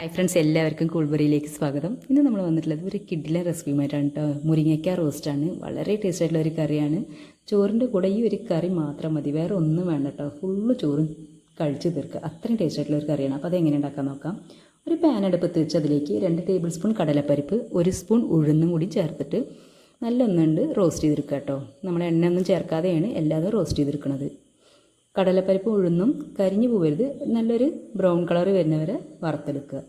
Hi friends, എല്ലാവർക്കും കൂൾബറിയിലേക്ക് സ്വാഗതം. ഇന്ന് നമ്മൾ വന്നിട്ടുള്ളത് ഒരു കിഡിലെ റെസിപ്പിയുമായിട്ടാണ് കേട്ടോ. മുരിങ്ങയ്ക്ക റോസ്റ്റാണ്. വളരെ ടേസ്റ്റ് ആയിട്ടുള്ള ഒരു കറിയാണ്. ചോറിൻ്റെ കൂടെ ഈ ഒരു കറി മാത്രം മതി, വേറെ ഒന്നും വേണ്ട കേട്ടോ. ഫുള്ള് ചോറും കഴിച്ച് തീർക്കുക, അത്രയും ടേസ്റ്റ് ആയിട്ടുള്ള ഒരു കറിയാണ്. അപ്പോൾ അതെങ്ങനെ ഉണ്ടാക്കാൻ നോക്കാം. ഒരു പാൻ അടുപ്പത്ത് വെച്ച് അതിലേക്ക് 2 ടേബിൾ സ്പൂൺ കടലപ്പരിപ്പ്, 1 സ്പൂൺ ഉഴുന്നും കൂടി ചേർത്തിട്ട് നല്ലൊന്നുണ്ട് റോസ്റ്റ് ചെയ്തെടുക്കുക കേട്ടോ. നമ്മൾ എണ്ണ ഒന്നും ചേർക്കാതെയാണ് എല്ലാതും റോസ്റ്റ് ചെയ്തെടുക്കുന്നത്. കടലപ്പരിപ്പ് ഉഴുന്നും കരിഞ്ഞു പോകരുത്, നല്ലൊരു ബ്രൗൺ കളർ വരുന്നവരെ വറുത്തെടുക്കുക.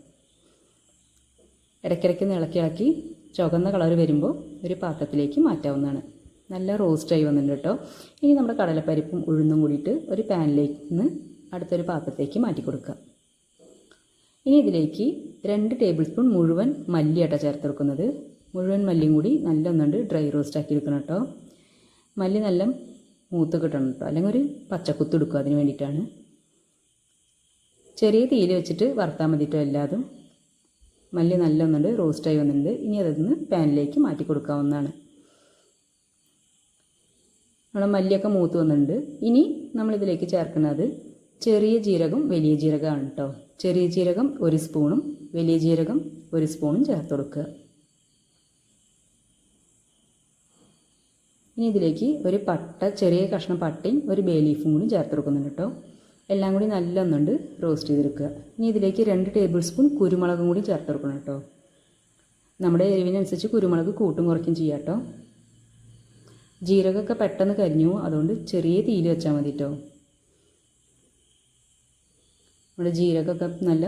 ഇടയ്ക്കിടയ്ക്ക് ഇളക്കി ചുവന്ന കളർ വരുമ്പോൾ ഒരു പാത്രത്തിലേക്ക് മാറ്റാവുന്നതാണ്. നല്ല റോസ്റ്റായി വന്നിട്ടുണ്ട് കേട്ടോ. ഇനി നമ്മുടെ കടലപ്പരിപ്പും ഉഴുന്നും കൂടിയിട്ട് ഒരു പാനിലേക്ക് നിന്ന് അടുത്തൊരു പാത്രത്തേക്ക് മാറ്റി കൊടുക്കുക. ഇനി ഇതിലേക്ക് 2 ടേബിൾ സ്പൂൺ മുഴുവൻ മല്ലിയാട്ടോ ചേർത്തെടുക്കുന്നത്. മുഴുവൻ മല്ലിയും കൂടി നല്ലൊന്നുണ്ട് ഡ്രൈ റോസ്റ്റ് ആക്കി എടുക്കണം കേട്ടോ. മല്ലി നല്ല മൂത്ത് കിട്ടണം കേട്ടോ, അല്ലെങ്കിൽ ഒരു പച്ചക്കുത്ത് എടുക്കുക. അതിന് വേണ്ടിയിട്ടാണ്. ചെറിയ തീയിൽ വെച്ചിട്ട് വറുത്താൽ മതിട്ടോ എല്ലാതും. മല്ലി നല്ലൊന്നുണ്ട് റോസ്റ്റായി വന്നിട്ടുണ്ട്. ഇനി അതിൽ പാനിലേക്ക് മാറ്റി കൊടുക്കാവുന്നതാണ്. നമ്മുടെ മല്ലിയൊക്കെ മൂത്ത് വന്നിട്ടുണ്ട്. ഇനി നമ്മളിതിലേക്ക് ചേർക്കുന്നത് ചെറിയ ജീരകം വലിയ ജീരകമാണ് കേട്ടോ. ചെറിയ ജീരകം 1 സ്പൂണും വലിയ ജീരകം 1 സ്പൂണും ചേർത്ത് കൊടുക്കുക. ഇനി ഇതിലേക്ക് ഒരു പട്ട, ചെറിയ കഷ്ണം പട്ടയും ഒരു ബേ ലീഫും കൂടി ചേർത്ത് കൊടുക്കുന്നുണ്ട് കേട്ടോ. എല്ലാം കൂടി നല്ലൊന്നുണ്ട് റോസ്റ്റ് ചെയ്തെടുക്കുക. ഇനി ഇതിലേക്ക് 2 ടേബിൾ സ്പൂൺ കുരുമുളകും കൂടി ചേർത്ത് കൊടുക്കണം കേട്ടോ. നമ്മുടെ എരിവിനനുസരിച്ച് കുരുമുളക് കൂട്ടും കുറയ്ക്കും ചെയ്യാം കേട്ടോ. ജീരകമൊക്കെ പെട്ടെന്ന് കരിഞ്ഞു, അതുകൊണ്ട് ചെറിയ തീയിൽ വെച്ചാൽ മതി കേട്ടോ. നമ്മുടെ ജീരകമൊക്കെ നല്ല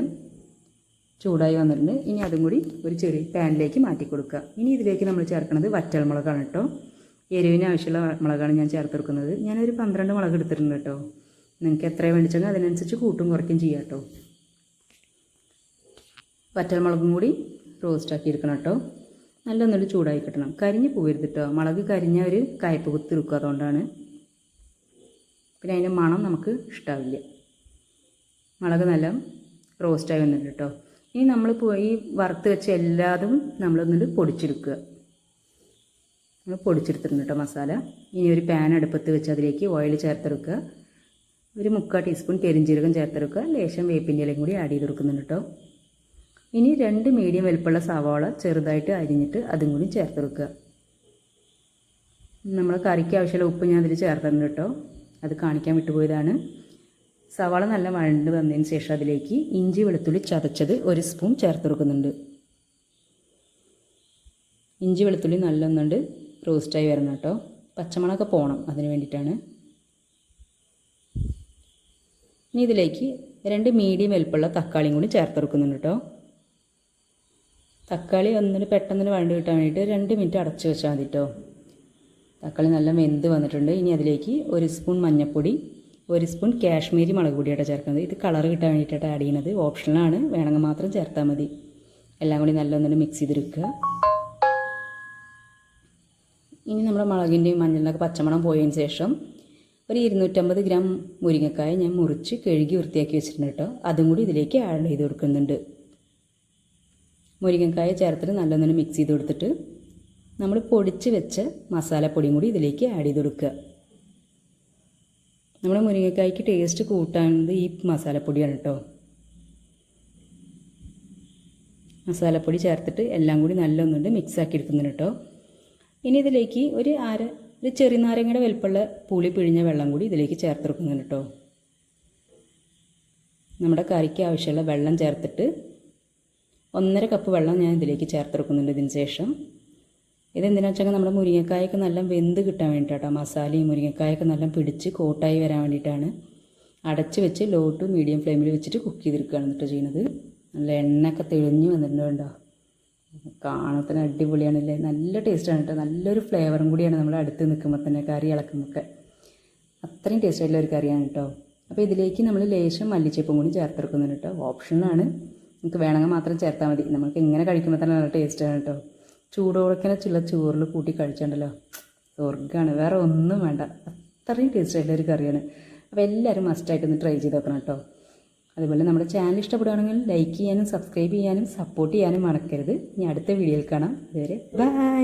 ചൂടായി വന്നിട്ടുണ്ട്. ഇനി അതും കൂടി ഒരു ചെറിയ പാനിലേക്ക് മാറ്റി കൊടുക്കുക. ഇനി ഇതിലേക്ക് നമ്മൾ ചേർക്കുന്നത് വറ്റൽമുളകാണ് കേട്ടോ. എരിവിന് ആവശ്യമുള്ള മുളകാണ് ഞാൻ ചേർത്തെടുക്കുന്നത്. ഞാനൊരു 12 മുളക് എടുത്തിട്ടുണ്ട് കേട്ടോ. നിങ്ങൾക്ക് എത്ര വേണ്ടിച്ചെങ്കിൽ അതിനനുസരിച്ച് കൂട്ടും കുറയ്ക്കും ചെയ്യാം കേട്ടോ. വറ്റൽമുളകും കൂടി റോസ്റ്റാക്കി എടുക്കണം കേട്ടോ. നല്ലൊന്നുകൂടി ചൂടായി കിട്ടണം, കരിഞ്ഞ് പോകരുത് കേട്ടോ. മുളക് കരിഞ്ഞ ഒരു കയ്പ്പ് കുത്തി എടുക്കുക, അതുകൊണ്ടാണ്. പിന്നെ അതിൻ്റെ മണം നമുക്ക് ഇഷ്ടാവില്ല. മുളക് നല്ല റോസ്റ്റായി വന്നിട്ട് കേട്ടോ. ഇനി നമ്മൾ ഈ വറുത്ത് വെച്ച എല്ലാതും നമ്മളൊന്നിട്ട് പൊടിച്ചെടുക്കുക. നമ്മൾ പൊടിച്ചെടുത്തിട്ടുണ്ട് കേട്ടോ മസാല. ഇനി ഒരു പാൻ അടുപ്പത്ത് വെച്ച് അതിലേക്ക് ഓയിൽ ചേർത്തെടുക്കുക. ഒരു 3/4 ടീസ്പൂൺ പെരിഞ്ജീരകം ചേർത്തെടുക്കുക. ലേശം വേപ്പിൻ്റെ ഇലയും കൂടി ആഡ് ചെയ്ത് കൊടുക്കുന്നുണ്ട് കേട്ടോ. ഇനി 2 മീഡിയം വലുപ്പമുള്ള സവാള ചെറുതായിട്ട് അരിഞ്ഞിട്ട് അതും കൂടി ചേർത്തെടുക്കുക. നമ്മൾ കറിക്ക് ആവശ്യമുള്ള ഉപ്പ് ഞാൻ അതിൽ ചേർത്തിട്ടുണ്ട് കേട്ടോ. അത് കാണിക്കാൻ വിട്ടുപോയതാണ്. സവാള നല്ല വഴണ്ട് വന്നതിന് ശേഷം അതിലേക്ക് ഇഞ്ചി വെളുത്തുള്ളി ചതച്ചത് 1 സ്പൂൺ ചേർത്ത് കൊടുക്കുന്നുണ്ട്. ഇഞ്ചി വെളുത്തുള്ളി നല്ലൊന്നുണ്ട് റോസ്റ്റായി വരണം കേട്ടോ. പച്ചമണമൊക്കെ പോകണം, അതിന് വേണ്ടിയിട്ടാണ്. ഇനി ഇതിലേക്ക് 2 മീഡിയം വലുപ്പമുള്ള തക്കാളിയും കൂടി ചേർത്തെടുക്കുന്നുണ്ട് കേട്ടോ. തക്കാളി പെട്ടെന്ന് വഴണ്ട് കിട്ടാൻ വേണ്ടിയിട്ട് 2 മിനിറ്റ് അടച്ച് വെച്ചാൽ മതി കേട്ടോ. തക്കാളി നല്ല വെന്ത് വന്നിട്ടുണ്ട്. ഇനി അതിലേക്ക് 1 സ്പൂൺ മഞ്ഞൾപ്പൊടി, 1 സ്പൂൺ കാശ്മീരി മുളക് പൊടിയായിട്ട് ചേർക്കുന്നത്. ഇത് കളർ കിട്ടാൻ വേണ്ടിയിട്ടാണ് ആഡ് ചെയ്യുന്നത്. ഓപ്ഷണലാണ്, വേണമെങ്കിൽ മാത്രം ചേർത്താൽ മതി. എല്ലാം കൂടി നല്ലൊന്നും മിക്സ് ചെയ്തെടുക്കുക. ഇനി നമ്മുടെ മുളകിൻ്റെയും മഞ്ഞളിൻ്റെയൊക്കെ പച്ചമണം പോയതിന് ശേഷം ഒരു 250 ഗ്രാം മുരിങ്ങക്കായ ഞാൻ മുറിച്ച് കഴുകി വൃത്തിയാക്കി വെച്ചിട്ടുണ്ട് കേട്ടോ. അതും കൂടി ഇതിലേക്ക് ആഡ് ചെയ്ത് കൊടുക്കുന്നുണ്ട്. മുരിങ്ങക്കായ ചേർത്തിട്ട് നല്ലൊന്നും മിക്സ് ചെയ്ത് കൊടുത്തിട്ട് നമ്മൾ പൊടിച്ച് വെച്ച മസാലപ്പൊടിയും കൂടി ഇതിലേക്ക് ആഡ് ചെയ്ത് കൊടുക്കുക. നമ്മുടെ മുരിങ്ങക്കായ്ക്ക് ടേസ്റ്റ് കൂട്ടാനുള്ളത് ഈ മസാലപ്പൊടിയാണ് കേട്ടോ. മസാലപ്പൊടി ചേർത്തിട്ട് എല്ലാം കൂടി നല്ലൊന്നുണ്ട് മിക്സാക്കി എടുക്കുന്നുണ്ട് കേട്ടോ. ഇനി ഇതിലേക്ക് ഒരു ചെറിയ നാരങ്ങയുടെ വലുപ്പമുള്ള പുളി പിഴിഞ്ഞ വെള്ളം കൂടി ഇതിലേക്ക് ചേർത്തെടുക്കുന്നുണ്ട് കേട്ടോ. നമ്മുടെ കറിക്ക് ആവശ്യമുള്ള വെള്ളം ചേർത്തിട്ട് 1.5 കപ്പ് വെള്ളം ഞാൻ ഇതിലേക്ക് ചേർത്തെടുക്കുന്നുണ്ട്. ഇതിന് ശേഷം ഇതെന്തിനാ വെച്ചാൽ നമ്മുടെ മുരിങ്ങക്കായൊക്കെ നല്ല വെന്ത് കിട്ടാൻ വേണ്ടിയിട്ടാണ്. മസാലയും മുരിങ്ങക്കായൊക്കെ നല്ല പിടിച്ച് കോട്ടായി വരാൻ വേണ്ടിയിട്ടാണ്. അടച്ച് വെച്ച് ലോ ടു മീഡിയം ഫ്ലെയിമിൽ വെച്ചിട്ട് കുക്ക് ചെയ്തെടുക്കുകയാണ് കേട്ടോ ചെയ്യുന്നത്. നല്ല എണ്ണയൊക്കെ തെളിഞ്ഞ് വന്നിട്ടുണ്ട് കേട്ടോ. കാണത്തിന് അടിപൊളിയാണല്ലേ, നല്ല ടേസ്റ്റാണ് കേട്ടോ. നല്ലൊരു ഫ്ലേവറും കൂടിയാണ് നമ്മൾ അടുത്ത് നിൽക്കുമ്പോൾ തന്നെ, കറി ഇളക്കുമ്പോൾ അത്രയും ടേസ്റ്റ് ആയിട്ടുള്ള ഒരു കറിയാണ് കേട്ടോ. അപ്പോൾ ഇതിലേക്ക് നമ്മൾ ലേശം മല്ലിച്ചപ്പും കൂടി ചേർത്തെടുക്കുന്നുണ്ട് കേട്ടോ. ഓപ്ഷനാണ്, നമുക്ക് വേണമെങ്കിൽ മാത്രം ചേർത്താൽ മതി. നമുക്ക് ഇങ്ങനെ കഴിക്കുമ്പോൾ തന്നെ നല്ല ടേസ്റ്റാണ് കേട്ടോ. ചൂടോടൊക്കെ ചില ചോറിൽ കൂട്ടി കഴിച്ചിട്ടുണ്ടല്ലോ, സ്വർഗ്ഗമാണ്, വേറെ ഒന്നും വേണ്ട. അത്രയും ടേസ്റ്റ് ആയിട്ടുള്ള ഒരു കറിയാണ്. അപ്പോൾ എല്ലാവരും മസ്റ്റായിട്ടൊന്ന് ട്രൈ ചെയ്ത് നോക്കണം കേട്ടോ. അതുപോലെ നമ്മുടെ ചാനൽ ഇഷ്ടപ്പെടുകയാണെങ്കിൽ ലൈക്ക് ചെയ്യാനും സബ്സ്ക്രൈബ് ചെയ്യാനും സപ്പോർട്ട് ചെയ്യാനും മറക്കരുത്. ഇനി അടുത്ത വീഡിയോയിൽ കാണാം. അതുവരെ ബൈ.